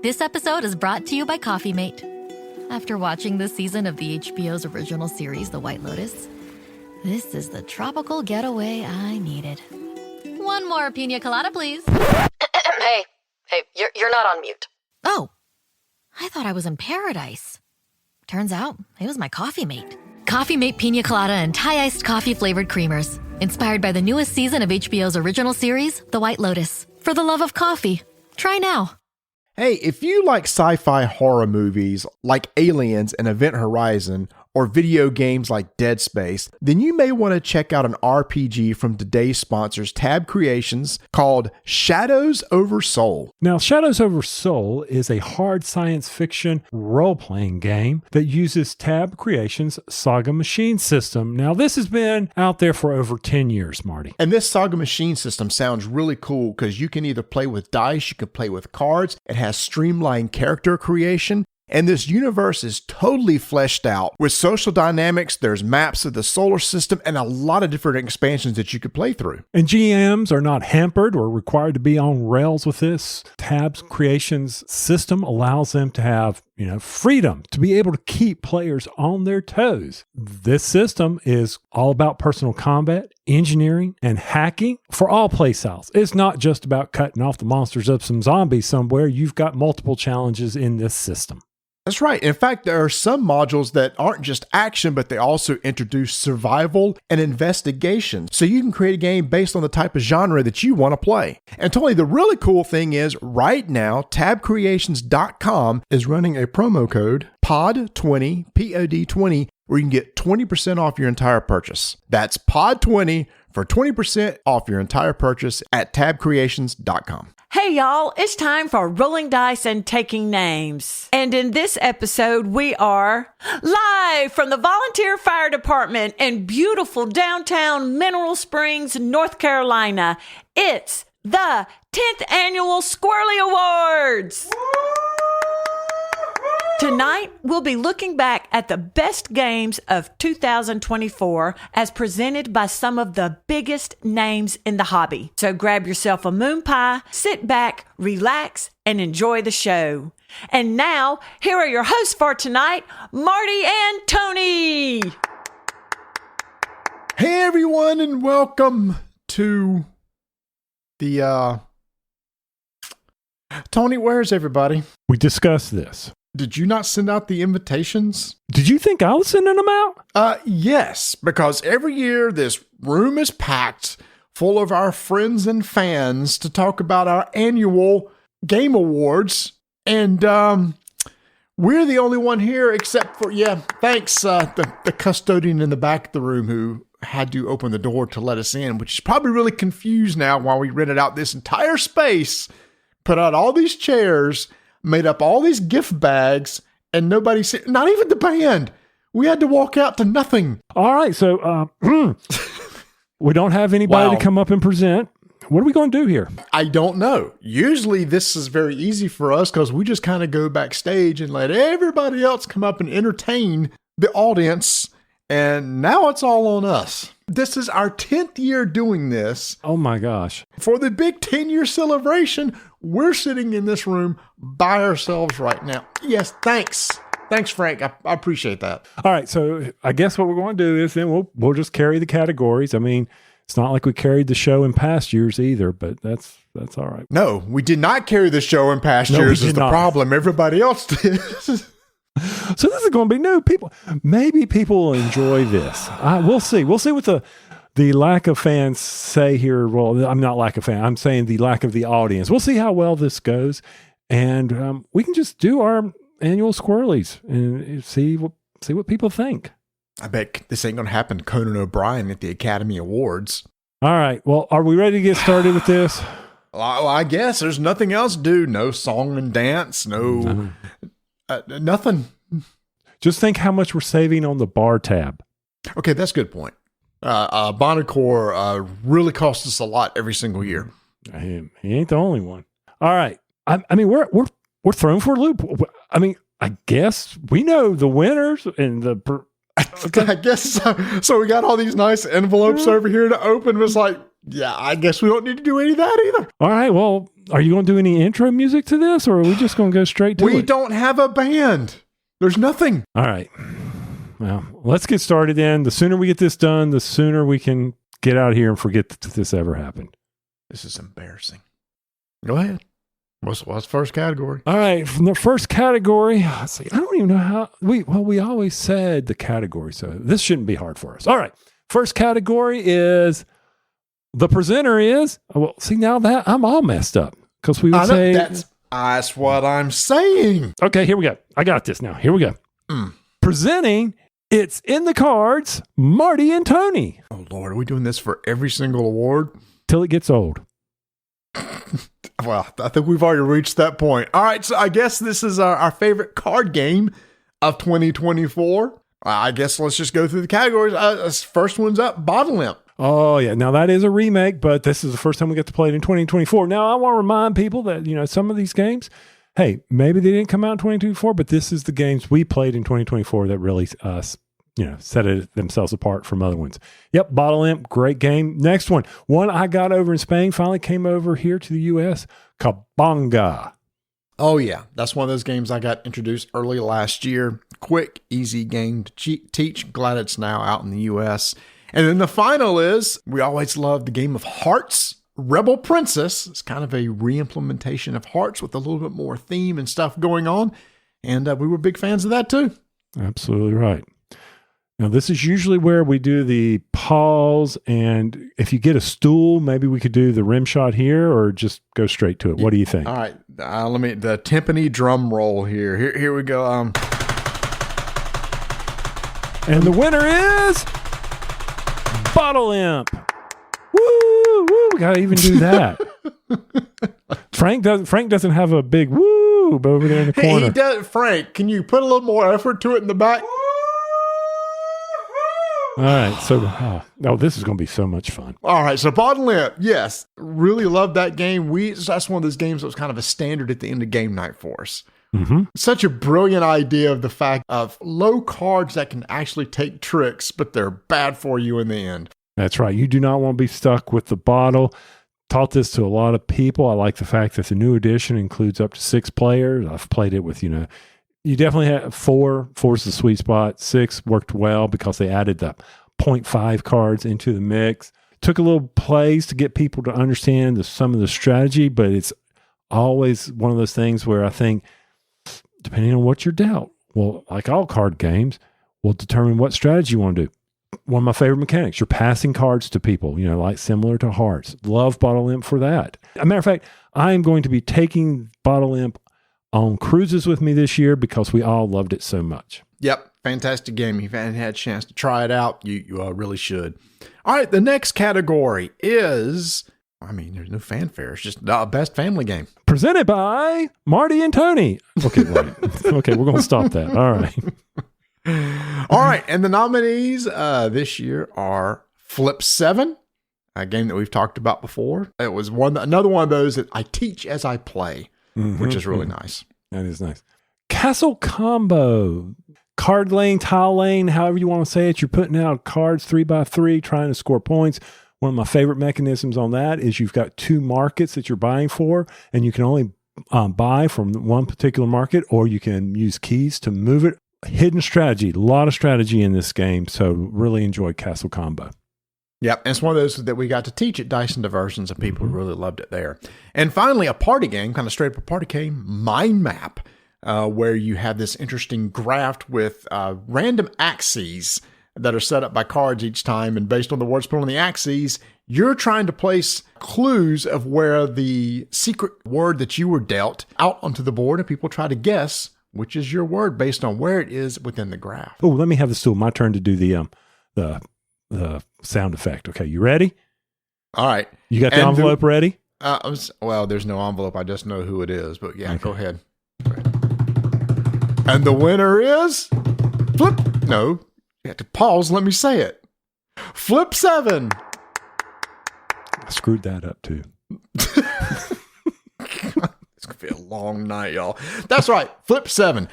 This episode is brought to you by Coffee Mate. After watching this season of the HBO's original series, The White Lotus, this is the tropical getaway I needed. One more pina colada, please. Hey, you're not on mute. Oh, I thought I was in paradise. Turns out it was my Coffee Mate. Coffee Mate pina colada and Thai iced coffee flavored creamers. Inspired by the newest season of HBO's original series, The White Lotus. For the love of coffee. Try now. Hey, if you like sci-fi horror movies like Aliens and Event Horizon, or video games like Dead Space, then you may want to check out an RPG from today's sponsors, Tab Creations, called Shadows Over Soul. Now, Shadows Over Soul is a hard science fiction role-playing game that uses Tab Creations' Saga Machine system. Now, this has been out there for over 10 years, Marty. And this Saga Machine system sounds really cool because you can either play with dice, you can play with cards, it has streamlined character creation, and this universe is totally fleshed out. With social dynamics, there's maps of the solar system and a lot of different expansions that you could play through. And GMs are not hampered or required to be on rails with this. Tab's Creations system allows them to have, freedom to be able to keep players on their toes. This system is all about personal combat, engineering, and hacking for all playstyles. It's not just about cutting off the monsters of some zombies somewhere. You've got multiple challenges in this system. That's right. In fact, there are some modules that aren't just action, but they also introduce survival and investigation. So you can create a game based on the type of genre that you want to play. And Tony, the really cool thing is right now, tabcreations.com is running a promo code POD20, POD20, where you can get 20% off your entire purchase. That's POD20 for 20% off your entire purchase at tabcreations.com. Hey y'all, it's time for Rolling Dice and Taking Names. And in this episode, we are live from the Volunteer Fire Department in beautiful downtown Mineral Springs, North Carolina. It's the 10th Annual Squirrelly Awards. Tonight, we'll be looking back at the best games of 2024 as presented by some of the biggest names in the hobby. So grab yourself a moon pie, sit back, relax, and enjoy the show. And now, here are your hosts for tonight, Marty and Tony. Hey everyone, and welcome to the, Tony, where's everybody? We discussed this. Did you not send out the invitations? Did you think I was sending them out? Yes, because every year this room is packed full of our friends and fans to talk about our annual game awards. And we're the only one here except for, thanks, the custodian in the back of the room who had to open the door to let us in, which is probably really confused now while we rented out this entire space, put out all these chairs, made up all these gift bags, and nobody said, not even the band. We had to walk out to nothing. All right, so we don't have anybody to come up and present. What are we going to do here? I don't know. Usually this is very easy for us because we just kind of go backstage and let everybody else come up and entertain the audience. And now it's all on us. This is our 10th year doing this. Oh my gosh. For the big 10-year celebration, we're sitting in this room by ourselves right now. Yes, thanks. Thanks, Frank. I appreciate that. All right, so I guess what we're going to do is then we'll just carry the categories. I mean, it's not like we carried the show in past years either, but that's all right. No, we did not carry the show in past years is the problem. Everybody else did. So this is going to be new. Maybe people will enjoy this. We'll see. We'll see what the lack of fans say here. Well, I'm not lack of fan. I'm saying the lack of the audience. We'll see how well this goes. And we can just do our annual Squirrelies and see what people think. I bet this ain't going to happen to Conan O'Brien at the Academy Awards. All right. Well, are we ready to get started with this? Well, I guess there's nothing else to do. No song and dance. No. Nothing. Just think how much we're saving on the bar tab. Okay, that's a good point. Bonacor really costs us a lot every single year. He ain't the only one. All right. I mean, we're thrown for a loop. I mean, I guess we know the winners and the. I guess so. So we got all these nice envelopes over here to open. It was like, Yeah, I guess we don't need to do any of that either. All right. Well, are you going to do any intro music to this, or are we just going to go straight to it? We don't have a band. There's nothing. All right. Well, let's get started then. The sooner we get this done, the sooner we can get out of here and forget that this ever happened. This is embarrassing. Go ahead. What's the first category? All right. From the first category, I don't even know how. We always said the category, so this shouldn't be hard for us. All right. First category is the presenter is. Well, see, now that I'm all messed up because we would say. That's what I'm saying. Okay, here we go. I got this now. Here we go. Presenting, it's in the cards, Marty and Tony. Oh, Lord, are we doing this for every single award? Till it gets old. Well, I think we've already reached that point. All right, so I guess this is our favorite card game of 2024. I guess let's just go through the categories. First one's up, Bottle Imp. Oh, yeah. Now, that is a remake, but this is the first time we get to play it in 2024. Now, I want to remind people that, some of these games, hey, maybe they didn't come out in 2024, but this is the games we played in 2024 that really, set it themselves apart from other ones. Yep, Bottle Imp, great game. Next one I got over in Spain, finally came over here to the U.S., Kabanga. Oh, yeah. That's one of those games I got introduced early last year. Quick, easy game to teach. Glad it's now out in the U.S. And then the final is, we always loved the game of Hearts, Rebel Princess. It's kind of a re-implementation of Hearts with a little bit more theme and stuff going on. And we were big fans of that too. Absolutely right. Now, this is usually where we do the pause, and if you get a stool, maybe we could do the rim shot here or just go straight to it. What do you think? All right. The timpani drum roll here. Here we go. And the winner is Bottle Imp. Woo! We got to even do that. Frank doesn't have a big woo over there in the corner. He does. Frank, can you put a little more effort to it in the back? All right, so this is going to be so much fun. All right, so Bottle Imp, yes, really love that game. That's one of those games that was kind of a standard at the end of game night for us. Mm-hmm. Such a brilliant idea of the fact of low cards that can actually take tricks, but they're bad for you in the end. That's right. You do not want to be stuck with the bottle. Taught this to a lot of people. I like the fact that the new edition includes up to 6 players. I've played it with, you definitely have 4. 4's the sweet spot. 6 worked well because they added the 0.5 cards into the mix. Took a little plays to get people to understand some of the strategy, but it's always one of those things where I think, depending on what you're dealt, well, like all card games, will determine what strategy you want to do. One of my favorite mechanics, you're passing cards to people, like similar to Hearts. Love Bottle Imp for that. As a matter of fact, I am going to be taking Bottle Imp on cruises with me this year because we all loved it so much. Yep, fantastic game. If you haven't had a chance to try it out, you really should. All right, the next category is, there's no fanfare. It's just best family game. Presented by Marty and Tony. Okay, right. Okay, we're going to stop that. All right. All right, and the nominees this year are Flip 7, a game that we've talked about before. It was another one of those that I teach as I play, which is really nice. That is nice. Castle Combo. Card lane, tile lane, however you want to say it. You're putting out cards 3x3, trying to score points. One of my favorite mechanisms on that is you've got 2 markets that you're buying for, and you can only buy from one particular market, or you can use keys to move it. Hidden strategy, a lot of strategy in this game, so really enjoyed Castle Combo. Yep, and it's one of those that we got to teach at Dyson Diversions, and people really loved it there. And finally, a party game, kind of straight up a party game, Mind Map, where you have this interesting graph with random axes that are set up by cards each time, and based on the words put on the axes, you're trying to place clues of where the secret word that you were dealt out onto the board, and people try to guess which is your word based on where it is within the graph. Oh, let me have the stool. My turn to do the sound effect. Okay, you ready? All right. You got the envelope ready? Well, there's no envelope. I just know who it is. But yeah, Go ahead. And the winner is Flip. No, you have to pause. Let me say it. Flip 7. I screwed that up too. be a long night, y'all. That's right. Flip 7.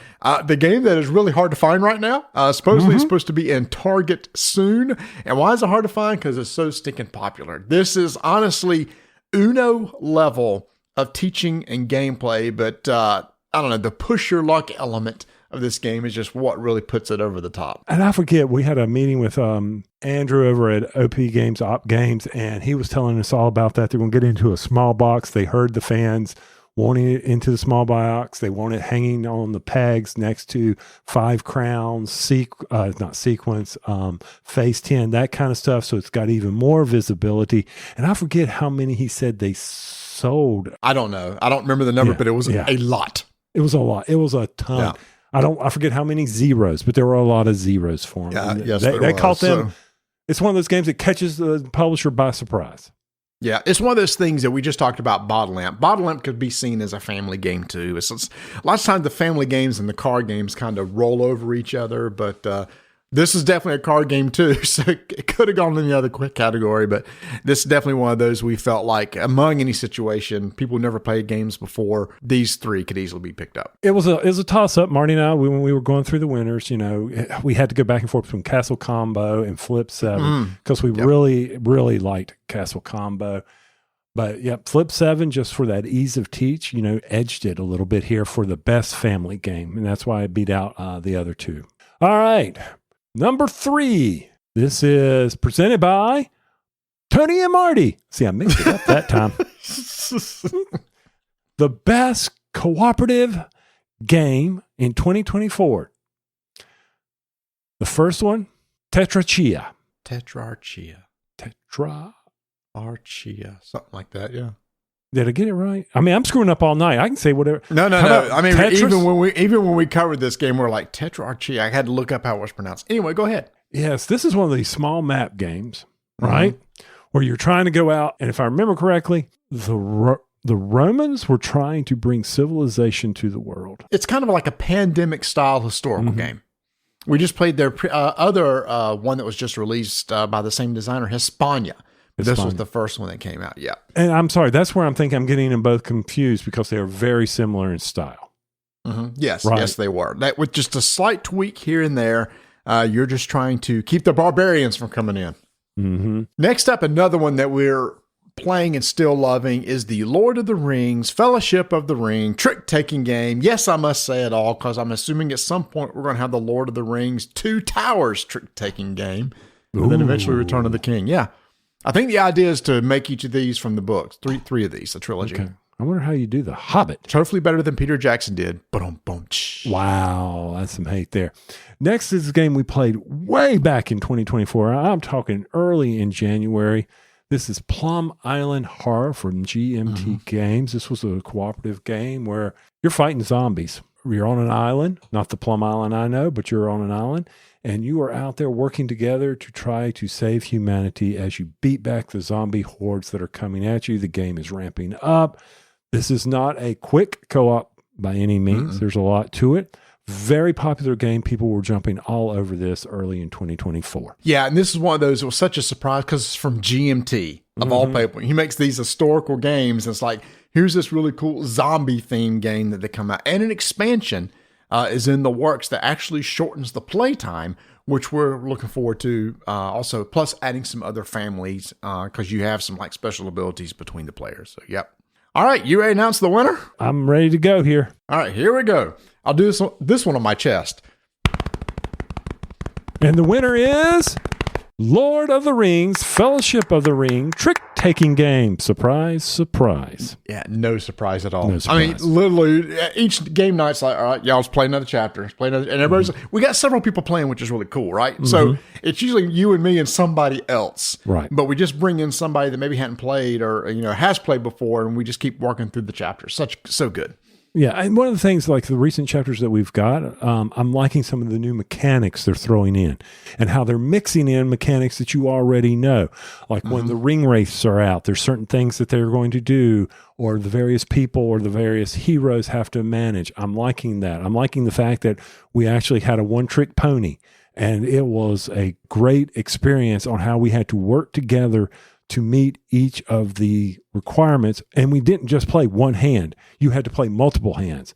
The game that is really hard to find right now. Supposedly it's supposed to be in Target soon. And why is it hard to find? Because it's so stinking popular. This is honestly Uno level of teaching and gameplay. But I don't know, the push your luck element of this game is just what really puts it over the top. And I forget, we had a meeting with Andrew over at OP Games, Op Games, and he was telling us all about that. They're going to get into a small box. They heard the fans wanting it into the small box. They want it hanging on the pegs next to 5 crowns, not sequence, phase 10, that kind of stuff. So it's got even more visibility. And I forget how many he said they sold. I don't know. I don't remember the number, but it was a lot. It was a lot. It was a ton. Yeah. I forget how many zeros, but there were a lot of zeros for them. Yes, they caught them. So. It's one of those games that catches the publisher by surprise. Yeah, it's one of those things that we just talked about. Bottle Lamp. Bottle Lamp could be seen as a family game too. It's a lot of times the family games and the card games kind of roll over each other, but this is definitely a card game too. So it could have gone in the other quick category, but this is definitely one of those we felt like among any situation, people who never played games before, these 3 could easily be picked up. It was a toss up. Marty and I, when we were going through the winners, we had to go back and forth between Castle Combo and Flip 7 because we really, really liked Castle Combo. But Flip 7, just for that ease of teach, edged it a little bit here for the best family game. And that's why I beat out the other 2. All right. Number 3. This is presented by Tony and Marty. See, I mixed it up that time. The best cooperative game in 2024. The first one, Tetrarchia. Tetrarchia. Something like that, yeah. Did I get it right? I mean, I'm screwing up all night. I can say whatever. No. I mean, Tetris? even when we covered this game, we're like, Tetrarchia. I had to look up how it was pronounced. Anyway, go ahead. Yes, this is one of these small map games, right? Where you're trying to go out, and if I remember correctly, the Romans were trying to bring civilization to the world. It's kind of like a pandemic style historical game. We just played their other one that was just released by the same designer, Hispania. This was the first one that came out, yeah. And I'm sorry, that's where I'm thinking I'm getting them both confused because they are very similar in style. Yes, yes, they were. That with just a slight tweak here and there, you're just trying to keep the barbarians from coming in. Next up, another one that we're playing and still loving is the Lord of the Rings, Fellowship of the Ring, trick-taking game. Yes, I must say it all because I'm assuming at some point we're going to have the Lord of the Rings 2 Towers trick-taking game, and then eventually Return of the King. Yeah. I think the idea is to make each of these from the books. Three of these, a trilogy. Okay. I wonder how you do The Hobbit. Hopefully better than Peter Jackson did. Wow, that's some hate there. Next is a game we played way back in 2024. I'm talking early in January. This is Plum Island Horror from GMT Games. This was a cooperative game where you're fighting zombies. You're on an island, not the Plum Island I know, but you're on an island. And you are out there working together to try to save humanity as you beat back the zombie hordes that are coming at you. The game is ramping up. This is not a quick co-op by any means. There's a lot to it. Very popular game. People were jumping all over this early in 2024. Yeah, and this is one of those, it was such a surprise because it's from GMT, of all people. He makes these historical games. And it's like, here's this really cool zombie-themed game that they come out. And an expansion is in the works that actually shortens the playtime, which we're looking forward to also, plus adding some other families because you have some like special abilities between the players. So, yep. All right, you ready to announce the winner? I'm ready to go here. All right, here we go. I'll do this one on my chest. And the winner is Lord of the Rings, Fellowship of the Ring, trick-taking game. Surprise, surprise. Yeah, no surprise at all. No surprise. I mean, literally, each game night's like, all right, y'all, let's play another chapter. Let's play another, and everybody's we got several people playing, which is really cool, right? So it's usually you and me and somebody else. Right. But we just bring in somebody that maybe hadn't played or, has played before, and we just keep working through the chapters. So good. Yeah, and one of the things, like the recent chapters that we've got, I'm liking some of the new mechanics they're throwing in and how they're mixing in mechanics that you already know. Like when the ring wraiths are out, there's certain things that they're going to do or the various people or the various heroes have to manage. I'm liking that. I'm liking the fact that we actually had a one-trick pony, and it was a great experience on how we had to work together to meet each of the requirements. And we didn't just play one hand. You had to play multiple hands.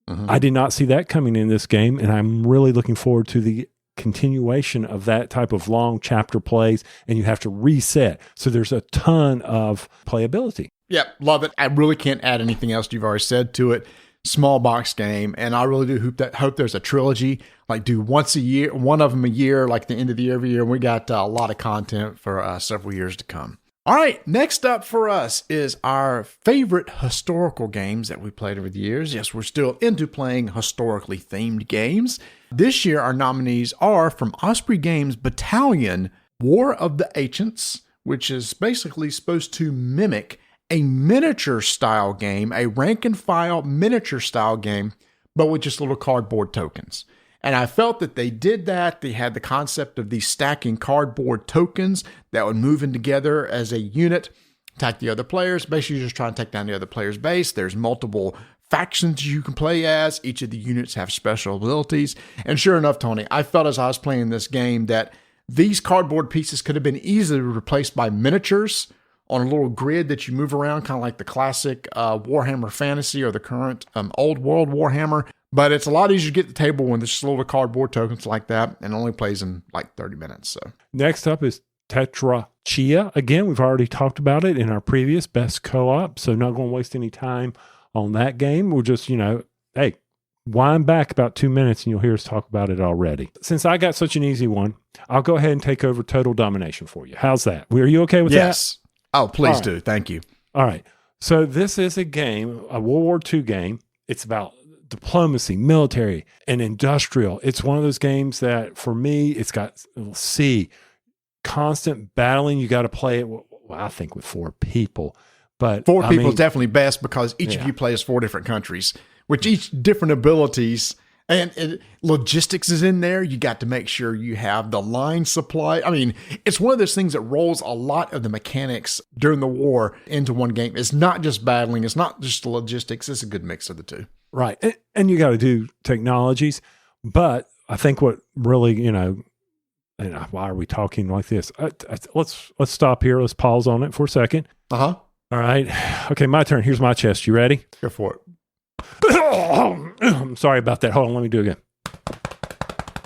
I did not see that coming in this game, and I'm really looking forward to the continuation of that type of long chapter plays, and you have to reset. So there's a ton of playability. Yep, love it. I really can't add anything else you've already said to it. Small box game, and I really do hope there's a trilogy, like do once a year, one of them a year, like the end of the year every year. And we got a lot of content for several years to come. All right, next up for us is our favorite historical games that we played over the years. Yes, we're still into playing historically themed games. This year, our nominees are from Osprey Games Battalion, War of the Ancients, which is basically supposed to mimic a miniature style game, a rank and file miniature style game, but with just little cardboard tokens. And I felt that they did that. They had the concept of these stacking cardboard tokens that would move in together as a unit, attack the other players. Basically, you're just trying to take down the other player's base. There's multiple factions you can play as. Each of the units have special abilities. And sure enough, Tony, I felt as I was playing this game that these cardboard pieces could have been easily replaced by miniatures on a little grid that you move around, kind of like the classic Warhammer Fantasy or the current Old World Warhammer. But it's a lot easier to get to the table when there's just little cardboard tokens like that, and only plays in like 30 minutes. So next up is Tetra Chia. Again, we've already talked about it in our previous best co-op, so not going to waste any time on that game. We'll just, hey, wind back about 2 minutes and you'll hear us talk about it already. Since I got such an easy one, I'll go ahead and take over Total Domination for you. How's that? Are you okay with that? Yes. Oh, please do. Thank you. All right. So this is a game, a World War II game. It's about diplomacy, military, and industrial. It's one of those games that, for me, it's got constant battling. You got to play it, I think, with 4 people. But 4 people is definitely best because each of you plays 4 different countries, which each different abilities and logistics is in there. You got to make sure you have the line supply. I mean, it's one of those things that rolls a lot of the mechanics during the war into one game. It's not just battling. It's not just the logistics. It's a good mix of the two. Right. And you got to do technologies. But I think what really, why are we talking like this? Let's stop here. Let's pause on it for a second. Uh-huh. All right. Okay, my turn. Here's my chest. You ready? Go for it. I'm sorry about that. Hold on. Let me do it again.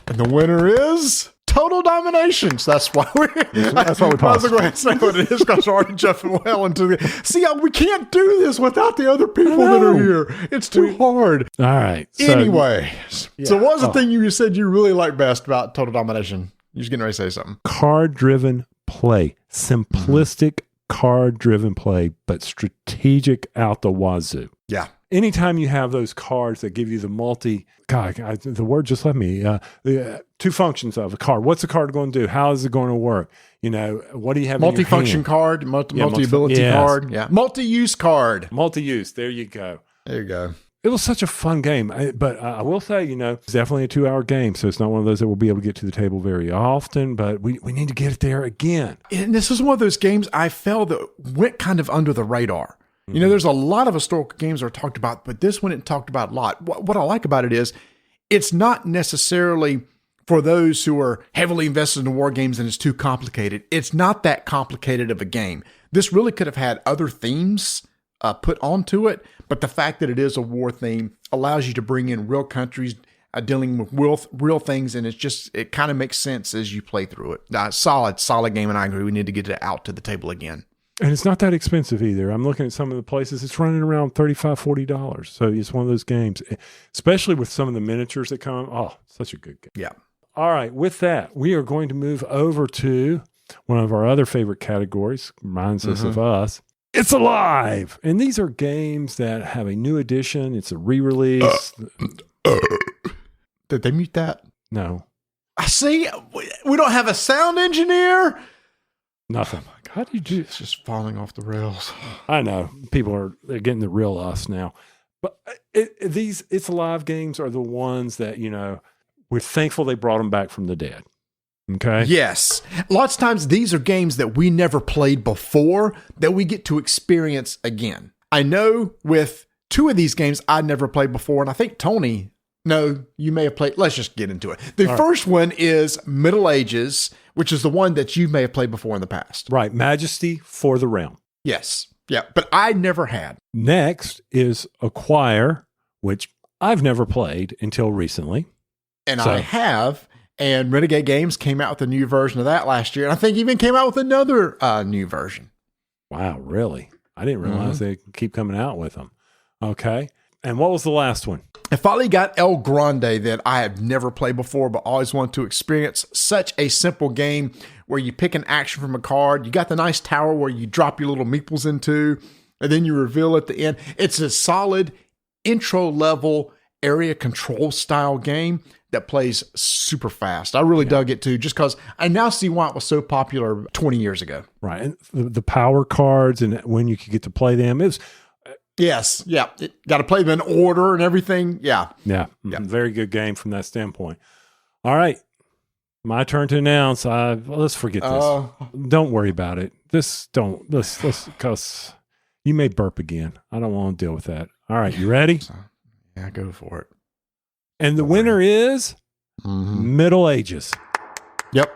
And the winner is Total Domination. So that's why we paused. Go ahead and say what it is because we're already jumping well into the. See, we can't do this without the other people that are here. It's too hard. All right. Anyway, so what was the thing you said you really like best about Total Domination? You was getting ready to say something. Card-driven play. Simplistic card-driven play, but strategic out the wazoo. Yeah. Anytime you have those cards that give you the the word just left me, the 2 functions of a card. What's the card going to do? How is it going to work? What do you have multi-function in your hand? card, multi-ability card. Yeah. Multi-use card. Multi-use. There you go. There you go. It was such a fun game, but I will say, it's definitely a 2-hour game, so it's not one of those that we'll be able to get to the table very often, but we need to get it there again. And this is one of those games I felt that went kind of under the radar. There's a lot of historical games that are talked about, but this one it talked about a lot. What I like about it is it's not necessarily for those who are heavily invested in war games and it's too complicated. It's not that complicated of a game. This really could have had other themes put onto it, but the fact that it is a war theme allows you to bring in real countries dealing with real things, and it kind of makes sense as you play through it. Solid game, and I agree we need to get it out to the table again. And it's not that expensive either. I'm looking at some of the places. It's running around $35, $40. So it's one of those games, especially with some of the miniatures that come. Oh, such a good game. Yeah. All right. With that, we are going to move over to one of our other favorite categories. Reminds us of us. It's Alive. And these are games that have a new edition. It's a re-release. Did they mute that? No. I see. We don't have a sound engineer. Nothing. How do you do? It's just falling off the rails. I know they're getting the real us now, but these It's Alive games are the ones that we're thankful they brought them back from the dead. Okay. Yes, lots of times these are games that we never played before that we get to experience again. I know with 2 of these games I never played before, and I think Tony No, you may have played. Let's just get into it. The first one is Middle Ages, which is the one that you may have played before in the past. Right. Majesty for the Realm. Yes. Yeah. But I never had. Next is Acquire, which I've never played until recently. And I have. And Renegade Games came out with a new version of that last year. And I think even came out with another new version. Wow, really? I didn't realize they keep coming out with them. Okay. And what was the last one? I finally got El Grande that I have never played before, but always wanted to experience. Such a simple game where you pick an action from a card. You got the nice tower where you drop your little meeples into, and then you reveal at the end. It's a solid intro level area control style game that plays super fast. I really dug it too, just because I now see why it was so popular 20 years ago. Right. And the power cards and when you could get to play them. It was... Yes. Yeah. Got to play them in order and everything. Yeah. Yeah. Very good game from that standpoint. All right. My turn to announce. Let's forget this. Don't worry about it. Let's because you may burp again. I don't want to deal with that. All right. You ready? Yeah, go for it. And the winner is Middle Ages. Yep.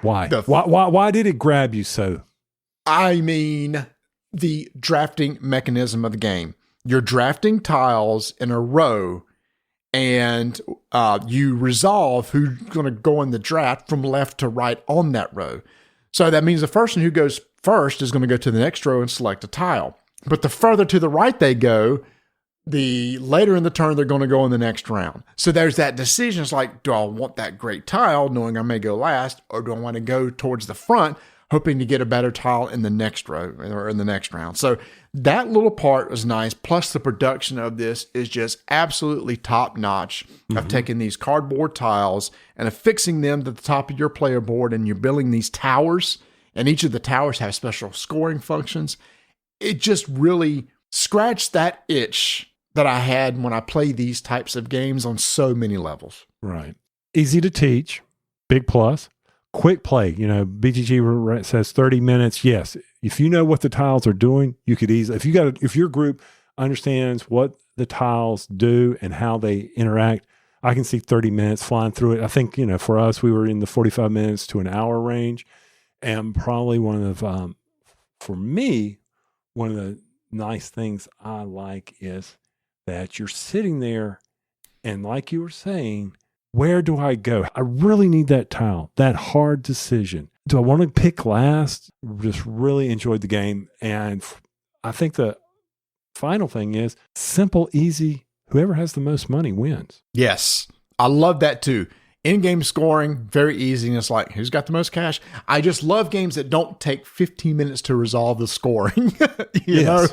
Why? Why did it grab you so? I mean, the drafting mechanism of the game. You're drafting tiles in a row, and you resolve who's going to go in the draft from left to right on that row. So that means the person who goes first is going to go to the next row and select a tile. But the further to the right they go, the later in the turn they're going to go in the next round. So there's that decision. It's like, do I want that great tile, knowing I may go last, or do I want to go towards the front, hoping to get a better tile in the next row or in the next round? So that little part was nice. Plus the production of this is just absolutely top notch of taking these cardboard tiles and affixing them to the top of your player board, and you're building these towers, and each of the towers have special scoring functions. It just really scratched that itch that I had when I play these types of games on so many levels. Right. Easy to teach. Big plus. Quick play. BGG says 30 minutes. Yes. If you know what the tiles are doing, you could easily, if your group understands what the tiles do and how they interact, I can see 30 minutes flying through it. I think, for us, we were in the 45 minutes to an hour range. And probably for me, one of the nice things I like is that you're sitting there and, like you were saying, where do I go? I really need that tile, that hard decision. Do I want to pick last? Just really enjoyed the game. And I think the final thing is simple, easy. Whoever has the most money wins. Yes. I love that too. In-game scoring, very easy. And it's like, who's got the most cash? I just love games that don't take 15 minutes to resolve the scoring. you know?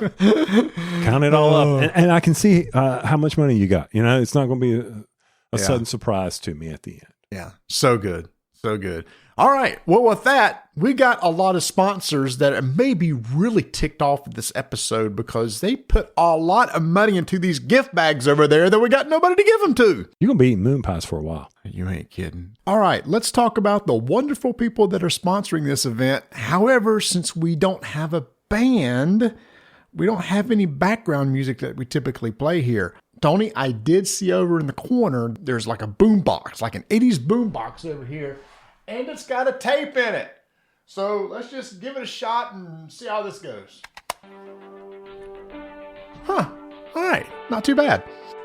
Count it all up. And I can see how much money you got. It's not going to be a sudden surprise to me at the end. Yeah. So good. So good. All right. Well, with that, we got a lot of sponsors that may be really ticked off with this episode because they put a lot of money into these gift bags over there that we got nobody to give them to. You're going to be eating moon pies for a while. You ain't kidding. All right. Let's talk about the wonderful people that are sponsoring this event. However, since we don't have a band, we don't have any background music that we typically play here. Tony, I did see over in the corner, there's like a boom box, like an 80s boom box over here. And it's got a tape in it. So let's just give it a shot and see how this goes. Huh. All right. Not too bad.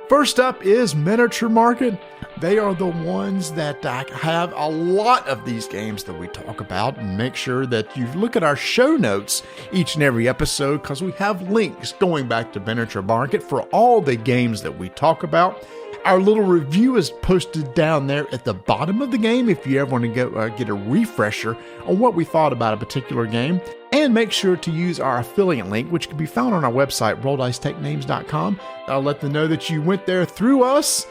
First up is Miniature Market. They are the ones that have a lot of these games that we talk about, and make sure that you look at our show notes each and every episode because we have links going back to Miniature Market for all the games that we talk about. Our little review is posted down there at the bottom of the game if you ever want to go get a refresher on what we thought about a particular game. And make sure to use our affiliate link, which can be found on our website, rolldicetechnames.com. That'll let them know that you went there through us.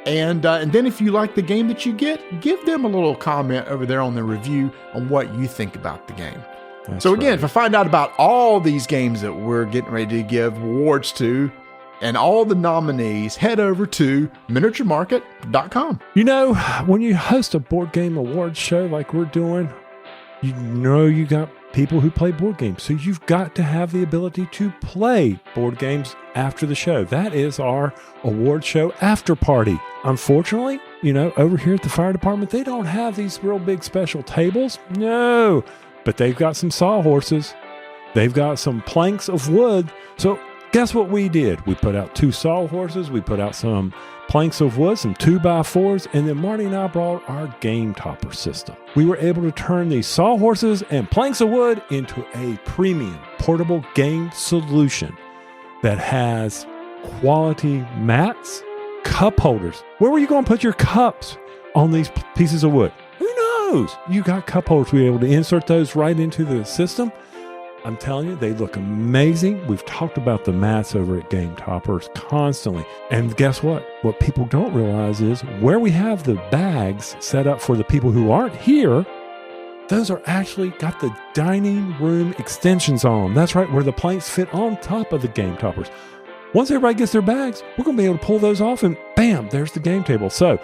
And then if you like the game that you get, give them a little comment over there on the review on what you think about the game. That's so again, to find out about all these games that we're getting ready to give awards to, and all the nominees, head over to miniaturemarket.com. When you host a board game awards show like we're doing, you got people who play board games. So you've got to have the ability to play board games after the show. That is our award show after party. Unfortunately, over here at the fire department, they don't have these real big special tables. No, but they've got some sawhorses. They've got some planks of wood. So guess what we did? We put out 2 sawhorses. We put out some planks of wood, some 2x4s, and then Marty and I brought our game topper system. We were able to turn these sawhorses and planks of wood into a premium portable game solution that has quality mats, cup holders. Where were you going to put your cups on these pieces of wood? Who knows? You got cup holders. We were able to insert those right into the system. I'm telling you, they look amazing. We've talked about the mats over at Game Toppers constantly. And guess what? What people don't realize is where we have the bags set up for the people who aren't here, those are actually got the dining room extensions on them. That's right, where the planks fit on top of the Game Toppers. Once everybody gets their bags, we're going to be able to pull those off and bam, there's the game table. So,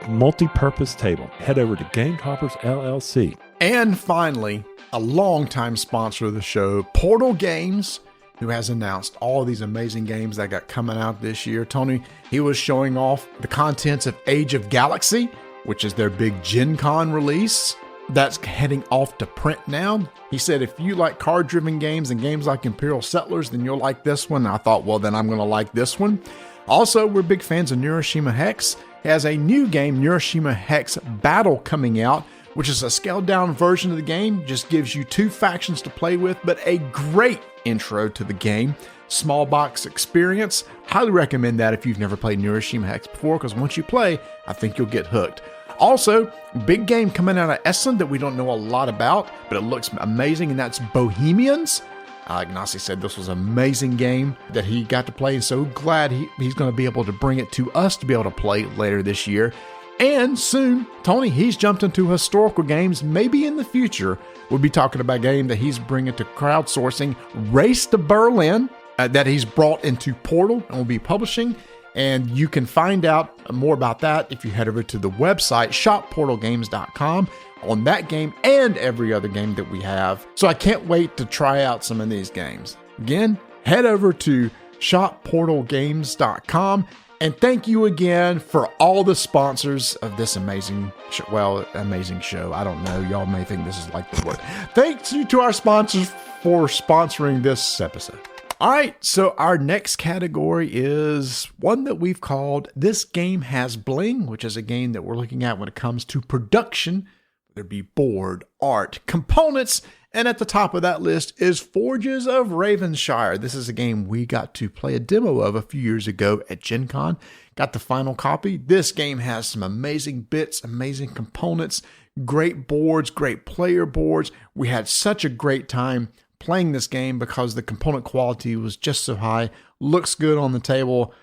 multi-purpose table. Head over to Game Toppers LLC. And finally, a longtime sponsor of the show, Portal Games, who has announced all of these amazing games that got coming out this year. Tony, he was showing off the contents of Age of Galaxy, which is their big Gen Con release. That's heading off to print now. He said, if you like card-driven games and games like Imperial Settlers, then you'll like this one. And I thought, well, then I'm going to like this one. Also, we're big fans of Neuroshima Hex. He has a new game, Neuroshima Hex Battle, coming out, which is a scaled-down version of the game. Just gives you 2 factions to play with, but a great intro to the game. Small box experience. Highly recommend that if you've never played Neuroshima Hex before, because once you play, I think you'll get hooked. Also, big game coming out of Essen that we don't know a lot about, but it looks amazing, and that's Bohemians. Ignacy said this was an amazing game that he got to play, and so glad he's going to be able to bring it to us to be able to play later this year. And soon, Tony, he's jumped into historical games. Maybe in the future, we'll be talking about a game that he's bringing to crowdsourcing, Race to Berlin, that he's brought into Portal and will be publishing. And you can find out more about that if you head over to the website, shopportalgames.com, on that game and every other game that we have. So I can't wait to try out some of these games. Again, head over to shopportalgames.com. And thank you again for all the sponsors of this amazing show. Well, amazing show. I don't know. Y'all may think this is like the word. Thanks to our sponsors for sponsoring this episode. All right, so our next category is one that we've called This Game Has Bling, which is a game that we're looking at when it comes to production. There'd be board, art, components, and at the top of that list is Forges of Ravenshire. This is a game we got to play a demo of a few years ago at Gen Con. Got the final copy. This game has some amazing bits, amazing components, great boards, great player boards. We had such a great time playing this game because the component quality was just so high. Looks good on the table.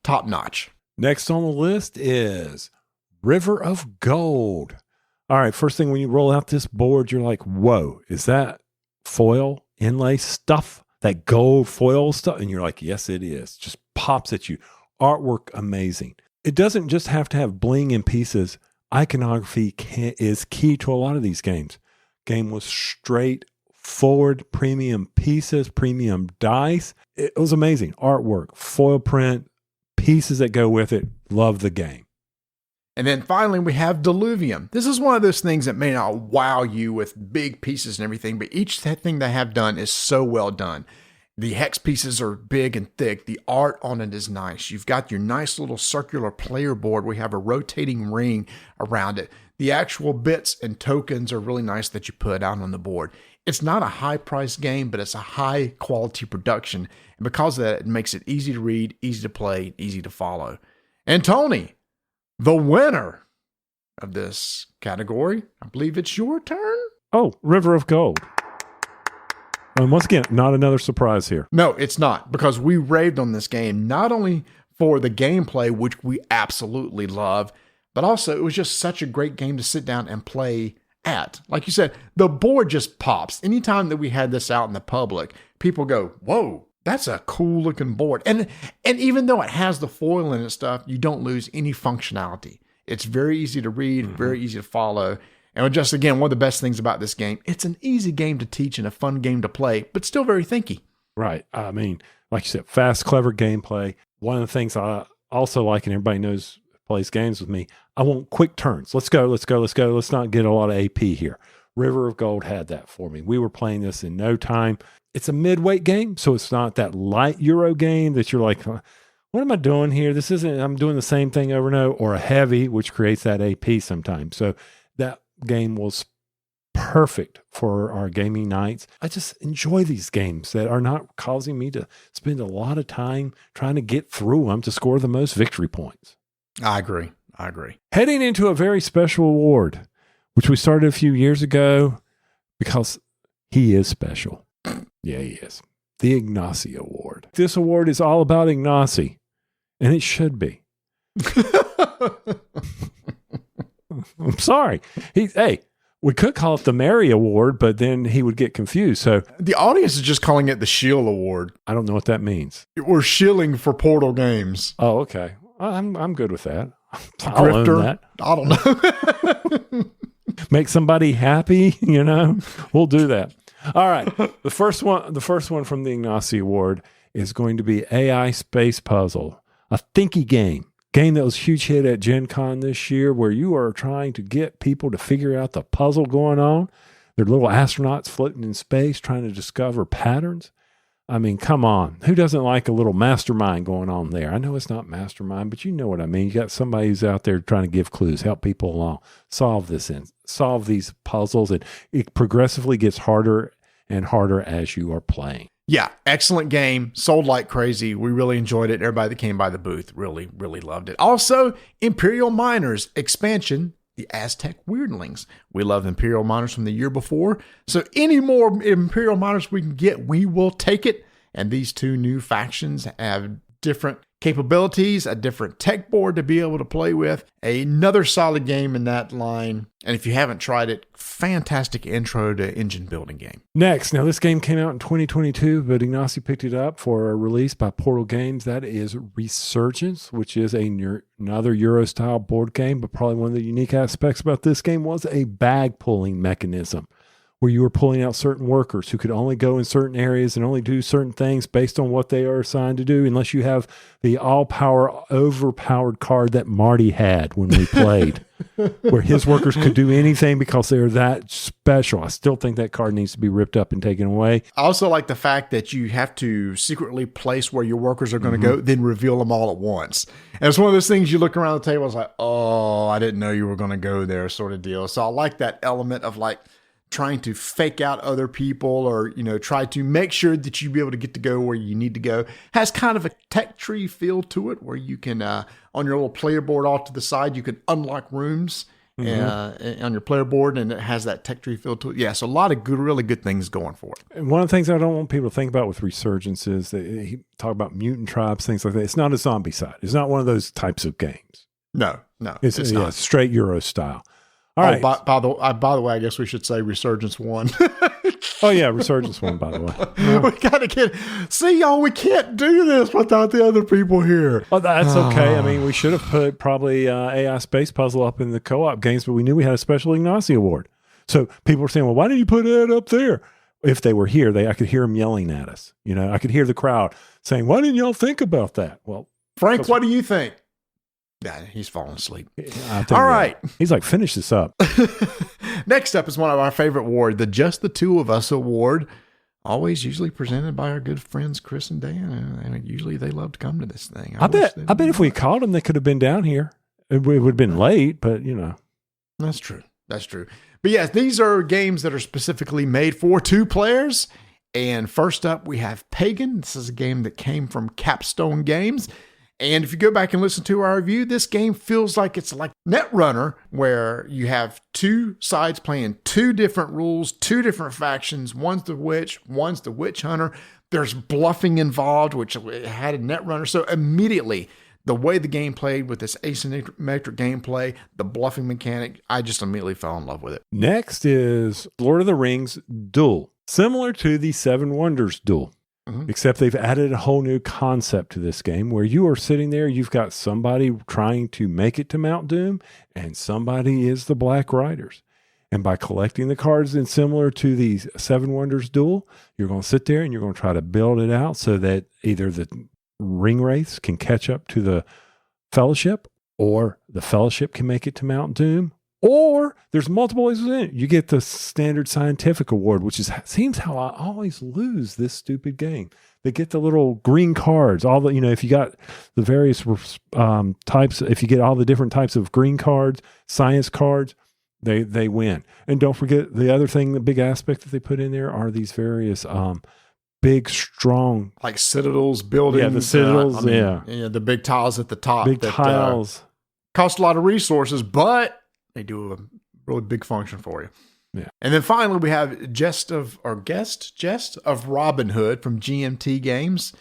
Top notch. Next on the list is River of Gold. All right, first thing when you roll out this board, you're like, whoa, is that foil inlay stuff? That gold foil stuff? And you're like, yes, it is. Just pops at you. Artwork, amazing. It doesn't just have to have bling in pieces. Iconography is key to a lot of these games. Game was straightforward, premium pieces, premium dice. It was amazing. Artwork, foil print, pieces that go with it. Love the game. And then finally, we have Diluvium. This is one of those things that may not wow you with big pieces and everything, but each thing they have done is so well done. The hex pieces are big and thick. The art on it is nice. You've got your nice little circular player board. We have a rotating ring around it. The actual bits and tokens are really nice that you put out on the board. It's not a high-priced game, but it's a high-quality production. And because of that, it makes it easy to read, easy to play, easy to follow. And Tony, the winner of this category, I believe it's your turn? Oh, River of Gold. And once again, not another surprise here. No, it's not, because we raved on this game, not only for the gameplay, which we absolutely love, but also it was just such a great game to sit down and play at. Like you said, the board just pops. Anytime that we had this out in the public, people go, whoa, that's a cool looking board. And even though it has the foil in it and stuff, you don't lose any functionality. It's very easy to read, very easy to follow. And just again, one of the best things about this game, it's an easy game to teach and a fun game to play, but still very thinky. Right. I mean, like you said, fast, clever gameplay. One of the things I also like, and everybody knows plays games with me, I want quick turns. Let's go. Let's not get a lot of AP here. River of Gold had that for me. We were playing this in no time. It's a midweight game, so it's not that light Euro game that you're like, what am I doing here? This isn't, I'm doing the same thing over and over, or a heavy, which creates that AP sometimes. So that game was perfect for our gaming nights. I just enjoy these games that are not causing me to spend a lot of time trying to get through them to score the most victory points. I agree. Heading into a very special award, which we started a few years ago because he is special. Yeah, he is. The Ignacy Award. This award is all about Ignacy, and it should be. I'm sorry. We could call it the Mary Award, but then he would get confused. So the audience is just calling it the Shield Award. I don't know what that means. We're shilling for Portal games. Oh, okay. I'm good with that. I'll own that. I don't know. Make somebody happy, We'll do that. All right. The first one from the Ignacy Award is going to be AI Space Puzzle, a thinky game that was a huge hit at Gen Con this year, where you are trying to get people to figure out the puzzle going on. They're little astronauts floating in space trying to discover patterns. I mean, come on. Who doesn't like a little mastermind going on there? I know it's not mastermind, but you know what I mean. You got somebody who's out there trying to give clues, help people along, solve these puzzles, and it progressively gets harder and harder as you are playing. Yeah, excellent game. Sold like crazy. We really enjoyed it. Everybody that came by the booth really, really loved it. Also, Imperial Miners expansion, the Aztec Weirdlings. We love Imperial Miners from the year before. So any more Imperial Miners we can get, we will take it. And these two new factions have different capabilities, a different tech board to be able to play with. Another solid game in that line. And if you haven't tried it, fantastic intro to engine building game. Next, now this game came out in 2022, but Ignacy picked it up for a release by Portal Games. That is Resurgence, which is another Euro-style board game, but probably one of the unique aspects about this game was a bag pulling mechanism, where you were pulling out certain workers who could only go in certain areas and only do certain things based on what they are assigned to do, unless you have the overpowered card that Marty had when we played, where his workers could do anything because they are that special. I still think that card needs to be ripped up and taken away. I also like the fact that you have to secretly place where your workers are going to go, then reveal them all at once. And it's one of those things you look around the table, it's like, oh, I didn't know you were going to go there sort of deal. So I like that element of like, trying to fake out other people or, try to make sure that you be able to get to go where you need to go. Has kind of a tech tree feel to it where you can, on your little player board off to the side, you can unlock rooms on your player board, and it has that tech tree feel to it. Yeah, so a lot of really good things going for it. And one of the things I don't want people to think about with Resurgence is that he talk about mutant tribes, things like that. It's not a zombie side. It's not one of those types of games. No, it's not. Straight Euro style. All right. By the way, I guess we should say Resurgence 1. Oh, yeah, Resurgence 1, by the way. Yeah. We got to see, y'all, we can't do this without the other people here. Oh, that's okay. I mean, we should have put probably AI Space Puzzle up in the co-op games, but we knew we had a special Ignacy Award. So people were saying, well, why didn't you put it up there? If they were here, I could hear them yelling at us. I could hear the crowd saying, why didn't y'all think about that? Well, Frank, what do you think? Yeah, he's falling asleep. All right. He's like, finish this up. Next up is one of our favorite awards, the Just the Two of Us Award. Usually presented by our good friends Chris and Dan. And usually they love to come to this thing. I bet if we called them, they could have been down here. It would have been late, but That's true. But yes, these are games that are specifically made for two players. And first up, we have Pagan. This is a game that came from Capstone Games. And if you go back and listen to our review, this game feels like it's like Netrunner, where you have two sides playing two different rules, two different factions. One's the witch, one's the witch hunter. There's bluffing involved, which had a Netrunner. So immediately, the way the game played with this asymmetric gameplay, the bluffing mechanic, I just immediately fell in love with it. Next is Lord of the Rings Duel, similar to the Seven Wonders Duel. Except they've added a whole new concept to this game where you are sitting there, you've got somebody trying to make it to Mount Doom, and somebody is the Black Riders. And by collecting the cards, and similar to the Seven Wonders duel, you're going to sit there and you're going to try to build it out so that either the ring wraiths can catch up to the Fellowship, or the Fellowship can make it to Mount Doom, or there's multiple ways in it. You get the standard scientific award, which seems how I always lose this stupid game. They get the little green cards, all the, if you got the various types, if you get all the different types of green cards, science cards, they win. And don't forget the other thing, the big aspect that they put in there are these various big, strong, like citadels, buildings. Yeah, the citadels. The big tiles at the top. Big tiles cost a lot of resources, but they do a really big function for you. Yeah. And then finally, we have Jest of Robin Hood from GMT Games.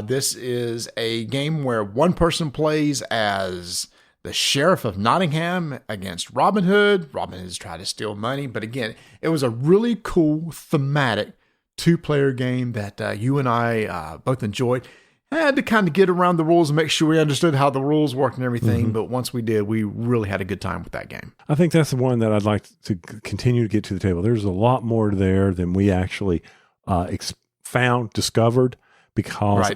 This is a game where one person plays as the Sheriff of Nottingham against Robin Hood. Robin Hood's trying to steal money. But again, it was a really cool thematic 2-player game that you and I both enjoyed. I had to kind of get around the rules and make sure we understood how the rules worked and everything. Mm-hmm. But once we did, we really had a good time with that game. I think that's the one that I'd like to continue to get to the table. There's a lot more there than we actually discovered. Because,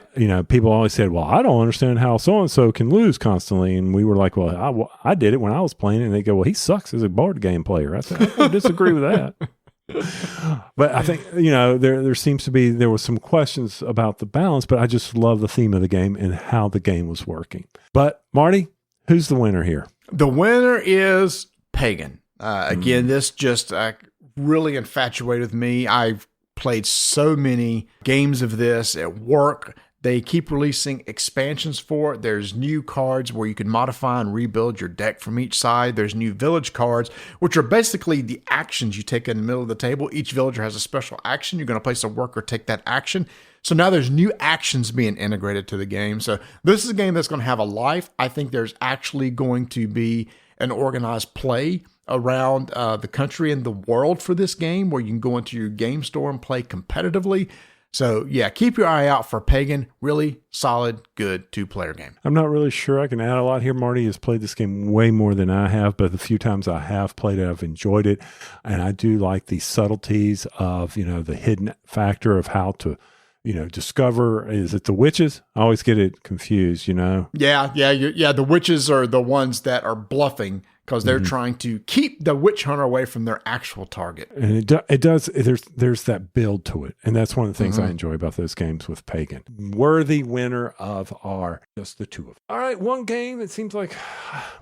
people always said, well, I don't understand how so-and-so can lose constantly. And we were like, well, I did it when I was playing. And they go, well, he sucks as a board game player. I said, I don't disagree with that. But I think, there seems to be, there was some questions about the balance, but I just love the theme of the game and how the game was working. But Marty, who's the winner here? The winner is Pagan. Again, this just really infatuated with me. I've played so many games of this at work. They keep releasing expansions for it. There's new cards where you can modify and rebuild your deck from each side. There's new village cards, which are basically the actions you take in the middle of the table. Each villager has a special action. You're going to place a worker, take that action. So now there's new actions being integrated to the game. So this is a game that's going to have a life. I think there's actually going to be an organized play around the country and the world for this game where you can go into your game store and play competitively. So yeah, keep your eye out for Pagan. Really solid, good 2-player game. I'm not really sure I can add a lot here. Marty has played this game way more than I have, but the few times I have played it, I've enjoyed it. And I do like the subtleties of, the hidden factor of how to, discover, is it the witches? I always get it confused, Yeah. The witches are the ones that are bluffing because they're trying to keep the witch hunter away from their actual target. And it does. There's that build to it, and that's one of the things I enjoy about those games with Pagan. Worthy winner of just the two of them. All right, one game. It seems like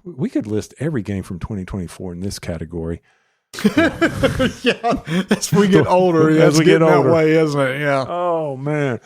we could list every game from 2024 in this category. Yeah, as we get older, as we get older, that way, isn't it? Yeah. Oh man,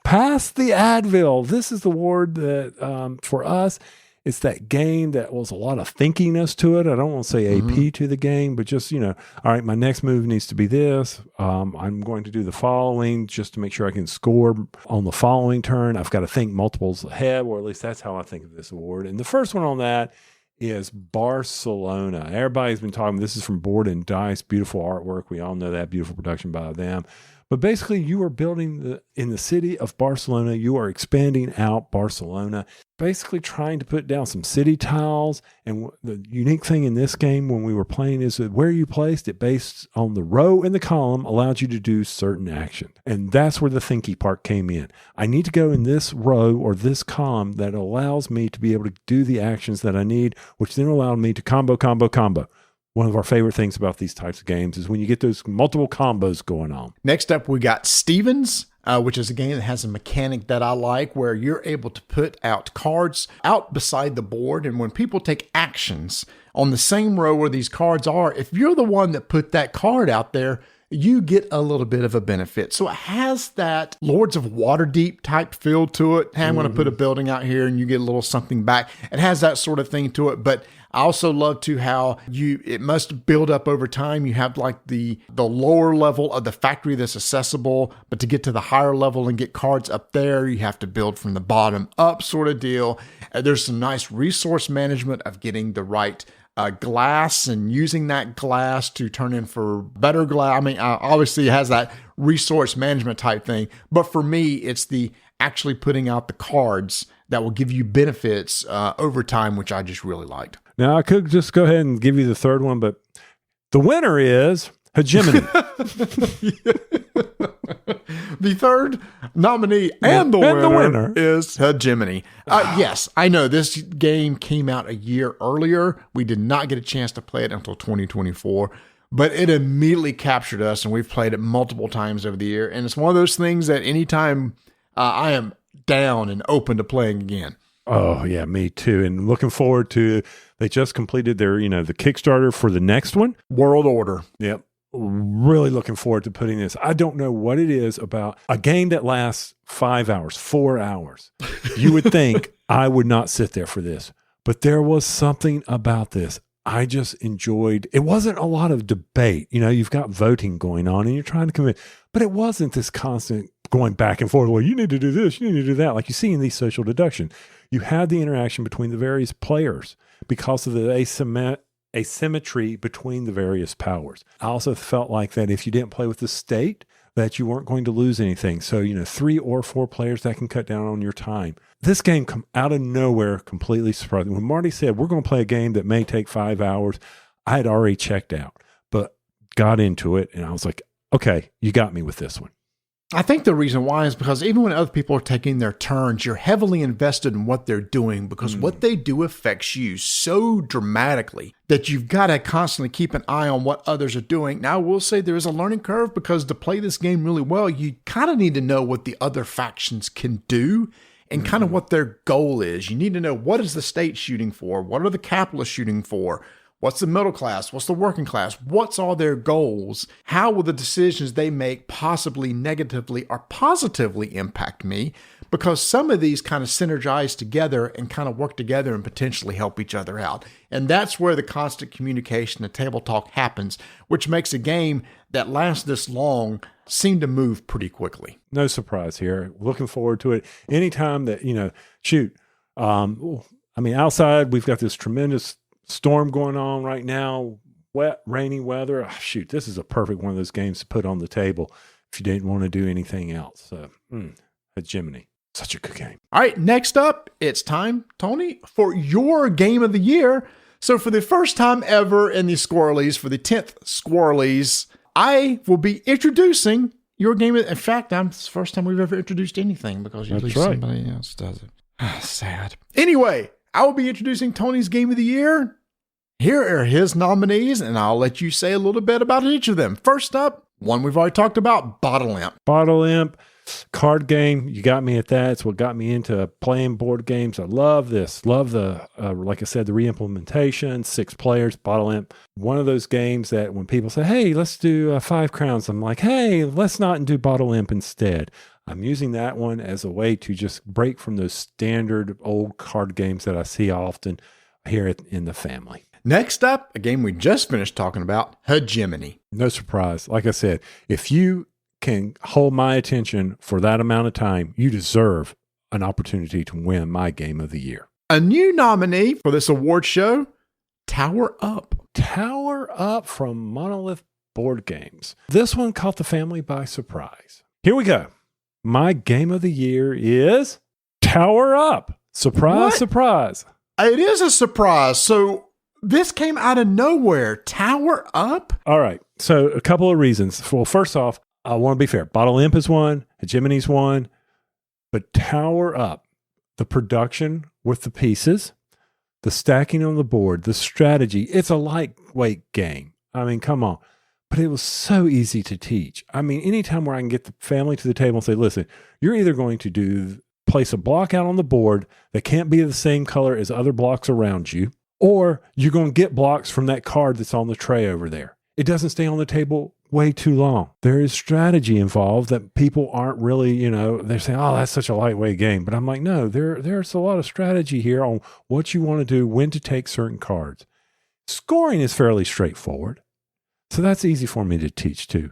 Pass the Advil. This is the award that for us. It's that game that was a lot of thinkiness to it. I don't want to say AP to the game, but just, all right, my next move needs to be this. I'm going to do the following just to make sure I can score on the following turn. I've got to think multiples ahead, or at least that's how I think of this award. And the first one on that is Barcelona. Everybody's been talking, this is from Board and Dice, beautiful artwork. We all know that, beautiful production by them. But basically, you are building in the city of Barcelona. You are expanding out Barcelona, basically trying to put down some city tiles. And the unique thing in this game when we were playing is that where you placed it based on the row and the column allowed you to do certain actions. And that's where the thinky part came in. I need to go in this row or this column that allows me to be able to do the actions that I need, which then allowed me to combo. One of our favorite things about these types of games is when you get those multiple combos going on. Next up, we got Stevens, which is a game that has a mechanic that I like where you're able to put out cards out beside the board. And when people take actions on the same row where these cards are, if you're the one that put that card out there, you get a little bit of a benefit. So it has that Lords of Waterdeep type feel to it. Hey, I'm going to put a building out here and you get a little something back. It has that sort of thing to it. But I also love too how it must build up over time. You have like the lower level of the factory that's accessible, but to get to the higher level and get cards up there, you have to build from the bottom up sort of deal. There's some nice resource management of getting the right glass and using that glass to turn in for better glass. I mean, obviously it has that resource management type thing, but for me, it's the actually putting out the cards that will give you benefits over time, which I just really liked. Now, I could just go ahead and give you the third one, but The winner is Hegemony. The third nominee and the winner is Hegemony. Yes, I know this game came out a year earlier. We did not get a chance to play it until 2024, but it immediately captured us, and we've played it multiple times over the year. And it's one of those things that anytime I am down and open to playing again. Oh, yeah, me too. And looking forward to, they just completed their, the Kickstarter for the next one. World Order. Yep. Really looking forward to putting this. I don't know what it is about a game that lasts 5 hours, 4 hours. You would think I would not sit there for this, but there was something about this. I just enjoyed. It wasn't a lot of debate. You've got voting going on and you're trying to convince, but it wasn't this constant going back and forth. Well, you need to do this, you need to do that. Like you see in these social deductions, you had the interaction between the various players because of the asymmetry between the various powers. I also felt like that if you didn't play with the state, that you weren't going to lose anything. So, 3 or 4 players, that can cut down on your time. This game come out of nowhere, completely surprising. When Marty said, we're going to play a game that may take 5 hours, I had already checked out, but got into it. And I was like, okay, you got me with this one. I think the reason why is because even when other people are taking their turns, you're heavily invested in what they're doing because what they do affects you so dramatically that you've got to constantly keep an eye on what others are doing. Now, I will say there is a learning curve because to play this game really well, you kind of need to know what the other factions can do and kind of what their goal is. You need to know, what is the state shooting for? What are the capitalists shooting for? What's the middle class? What's the working class? What's all their goals? How will the decisions they make possibly negatively or positively impact me? Because some of these kind of synergize together and kind of work together and potentially help each other out. And that's where the constant communication and table talk happens, which makes a game that lasts this long seem to move pretty quickly. No surprise here. Looking forward to it. Anytime that, outside we've got this tremendous storm going on right now, wet, rainy weather. This is a perfect one of those games to put on the table if you didn't want to do anything else. Hegemony. Such a good game. All right, next up, it's time, Tony, for your game of the year. So for the first time ever in the Squirrelies, for the 10th Squirrelies, I will be introducing your game. In fact, it's the first time we've ever introduced anything because usually somebody else does it. Sad. Anyway, I will be introducing Tony's Game of the Year. Here are his nominees, and I'll let you say a little bit about each of them. First up, one we've already talked about, Bottle Imp. Bottle Imp, card game. You got me at that. It's what got me into playing board games. I love this. Love the, like I said, the re-implementation, 6 players, Bottle Imp. One of those games that when people say, hey, let's do 5 crowns, I'm like, hey, let's not do Bottle Imp instead. I'm using that one as a way to just break from those standard old card games that I see often here in the family. Next up, a game we just finished talking about, Hegemony. No surprise. Like I said, if you can hold my attention for that amount of time, you deserve an opportunity to win my Game of the Year. A new nominee for this award show, Tower Up. Tower Up from Monolith Board Games. This one caught the family by surprise. Here we go. My Game of the Year is Tower Up. Surprise, what? Surprise. It is a surprise. So this came out of nowhere. Tower Up? All right. So a couple of reasons. Well, first off, I want to be fair. Bottle Imp is one. Hegemony's one. But Tower Up, the production with the pieces, the stacking on the board, the strategy, it's a lightweight game. I mean, come on. But it was so easy to teach. I mean, anytime where I can get the family to the table and say, listen, you're either going to place a block out on the board that can't be the same color as other blocks around you, or you're going to get blocks from that card that's on the tray over there. It doesn't stay on the table way too long. There is strategy involved that people aren't really, they're saying, oh, that's such a lightweight game. But I'm like, no, there's a lot of strategy here on what you want to do, when to take certain cards. Scoring is fairly straightforward. So that's easy for me to teach too.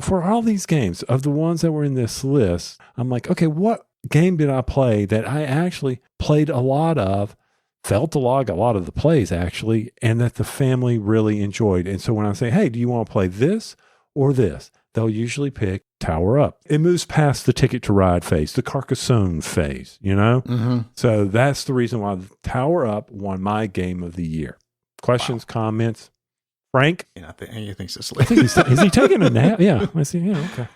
For all these games, of the ones that were in this list, I'm like, okay, what game did I play that I actually played a lot of, felt a lot of the plays actually, and that the family really enjoyed? And so when I say, hey, do you want to play this or this? They'll usually pick Tower Up. It moves past the Ticket to Ride phase, the Carcassonne phase, Mm-hmm. So that's the reason why Tower Up won my Game of the Year. Questions, comments? Frank? And I think he thinks it's I think is he taking a nap? Yeah. I see. Yeah. Okay.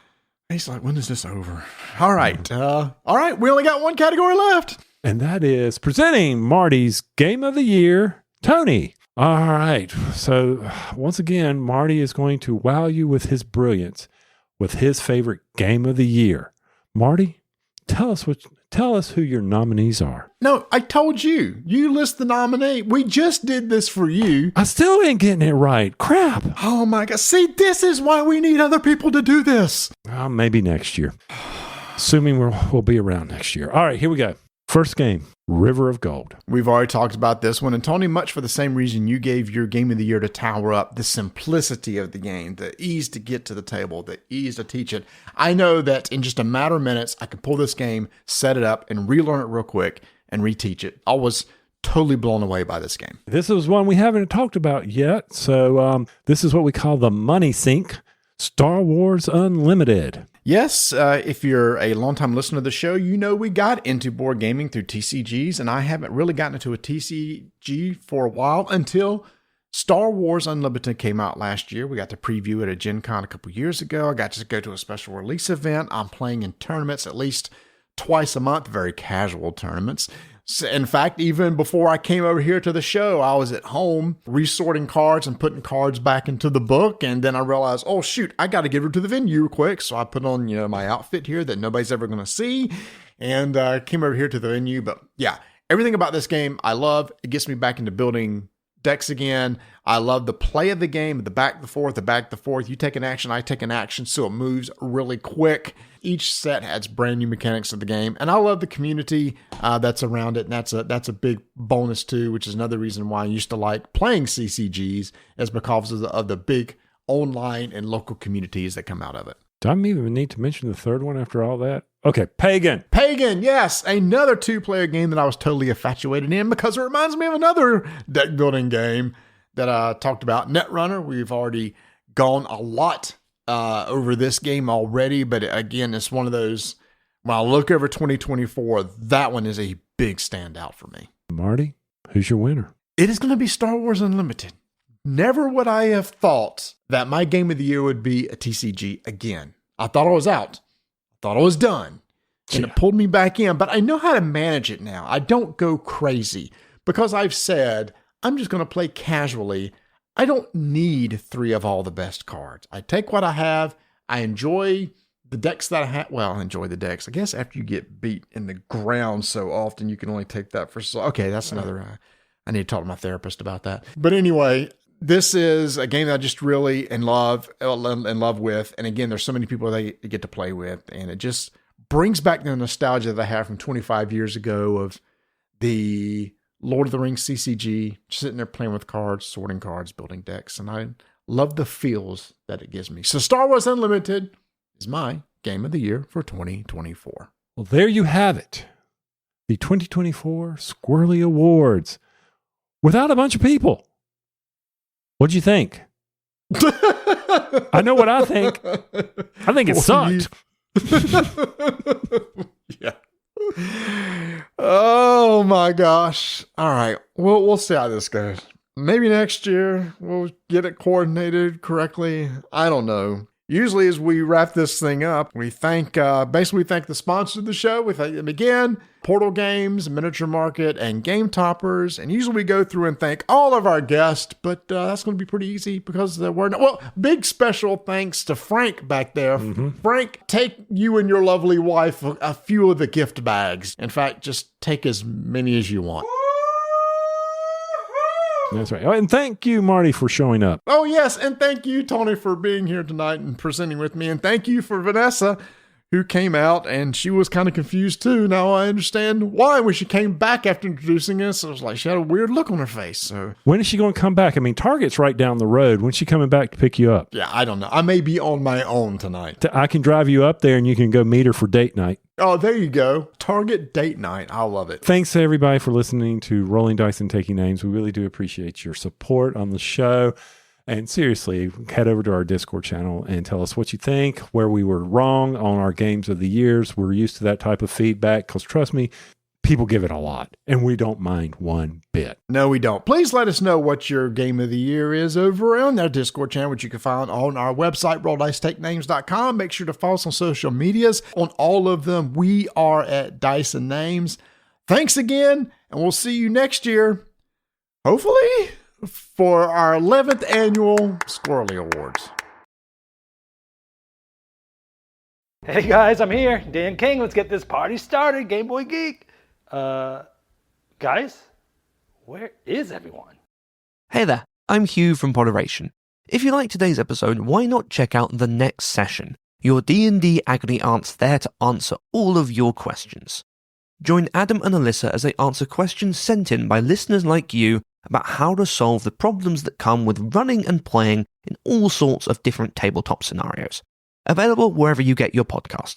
He's like, when is this over? All right. We only got one category left. And that is presenting Marty's Game of the Year, Tony. All right. So once again, Marty is going to wow you with his brilliance with his favorite Game of the Year. Marty, tell us who your nominees are. No, I told you. You list the nominee. We just did this for you. I still ain't getting it right. Crap. Oh my God. See, this is why we need other people to do this. Maybe next year. Assuming we'll be around next year. All right, here we go. First game, River of Gold. We've already talked about this one. And Tony, much for the same reason you gave your Game of the Year to Tower Up, the simplicity of the game, the ease to get to the table, the ease to teach it. I know that in just a matter of minutes, I could pull this game, set it up, and relearn it real quick and reteach it. I was totally blown away by this game. This is one we haven't talked about yet. So this is what we call the money sink, Star Wars Unlimited. Yes, if you're a longtime listener to the show, you know we got into board gaming through TCGs, and I haven't really gotten into a TCG for a while until Star Wars Unlimited came out last year. We got to preview it at Gen Con a couple years ago. I got to go to a special release event. I'm playing in tournaments at least twice a month, very casual tournaments. In fact, even before I came over here to the show, I was at home resorting cards and putting cards back into the book. And then I realized, oh, shoot, I got to get her to the venue real quick. So I put on, my outfit here that nobody's ever going to see and came over here to the venue. But yeah, everything about this game I love. It gets me back into building decks again. I love the play of the game, the back, the forth. You take an action, I take an action, so it moves really quick. Each set has brand new mechanics of the game, and I love the community that's around it, and that's a big bonus too, which is another reason why I used to like playing CCGs, is because of the big online and local communities that come out of it. Do I even need to mention the third one after all that? Okay, Pagan, yes. Another 2-player game that I was totally infatuated in because it reminds me of another deck building game that I talked about, Netrunner. We've already gone a lot over this game already, but again, it's one of those, when I look over 2024, that one is a big standout for me. Marty, who's your winner? It is going to be Star Wars Unlimited. Never would I have thought that my Game of the Year would be a TCG again. I thought I was out. I thought I was done. And it pulled me back in. But I know how to manage it now. I don't go crazy because I've said I'm just going to play casually. I don't need 3 of all the best cards. I take what I have. I enjoy the decks that I have. Well, I enjoy the decks. I guess after you get beat in the ground so often, you can only take that for so. Okay, that's another. I need to talk to my therapist about that. But anyway, this is a game that I just really in love with. And again, there's so many people that I get to play with. And it just brings back the nostalgia that I have from 25 years ago of the Lord of the Rings CCG, sitting there playing with cards, sorting cards, building decks. And I love the feels that it gives me. So Star Wars Unlimited is my Game of the Year for 2024. Well, there you have it. The 2024 Squirrelly Awards. Without a bunch of people. What'd you think? I know what I think. I think it sucked. Yeah. Oh my gosh. All right. We'll see how this goes. Maybe next year we'll get it coordinated correctly. I don't know. Usually as we wrap this thing up, we thank the sponsors of the show. We thank them again, Portal Games, Miniature Market, and Game Toppers. And usually we go through and thank all of our guests, but that's going to be pretty easy because we're not. Well, big special thanks to Frank back there. Mm-hmm. Frank, take you and your lovely wife a few of the gift bags. In fact, just take as many as you want. That's right. Oh, and thank you, Marty, for showing up. Oh, yes. And thank you, Tony, for being here tonight and presenting with me. And thank you for Vanessa, who came out, and she was kind of confused, too. Now I understand why. When she came back after introducing us, it was like she had a weird look on her face. So when is she going to come back? I mean, Target's right down the road. When's she coming back to pick you up? Yeah, I don't know. I may be on my own tonight. I can drive you up there, and you can go meet her for date night. Oh, there you go. Target date night. I love it. Thanks to everybody for listening to Rolling Dice and Taking Names. We really do appreciate your support on the show. And seriously, head over to our Discord channel and tell us what you think, where we were wrong on our games of the years. We're used to that type of feedback because trust me, people give it a lot, and we don't mind one bit. No, we don't. Please let us know what your game of the year is over on our Discord channel, which you can find on our website, rolldicetakenames.com. Make sure to follow us on social medias. On all of them, we are at Dice and Names. Thanks again, and we'll see you next year, hopefully, for our 11th Annual Squirrelly Awards. Hey guys, I'm here. Dan King, let's get this party started. Game Boy Geek. Guys, where is everyone? Hey there, I'm Hugh from Moderation. If you like today's episode, why not check out the next session? Your D&D Agony Aunt's there to answer all of your questions. Join Adam and Alyssa as they answer questions sent in by listeners like you about how to solve the problems that come with running and playing in all sorts of different tabletop scenarios. Available wherever you get your podcast.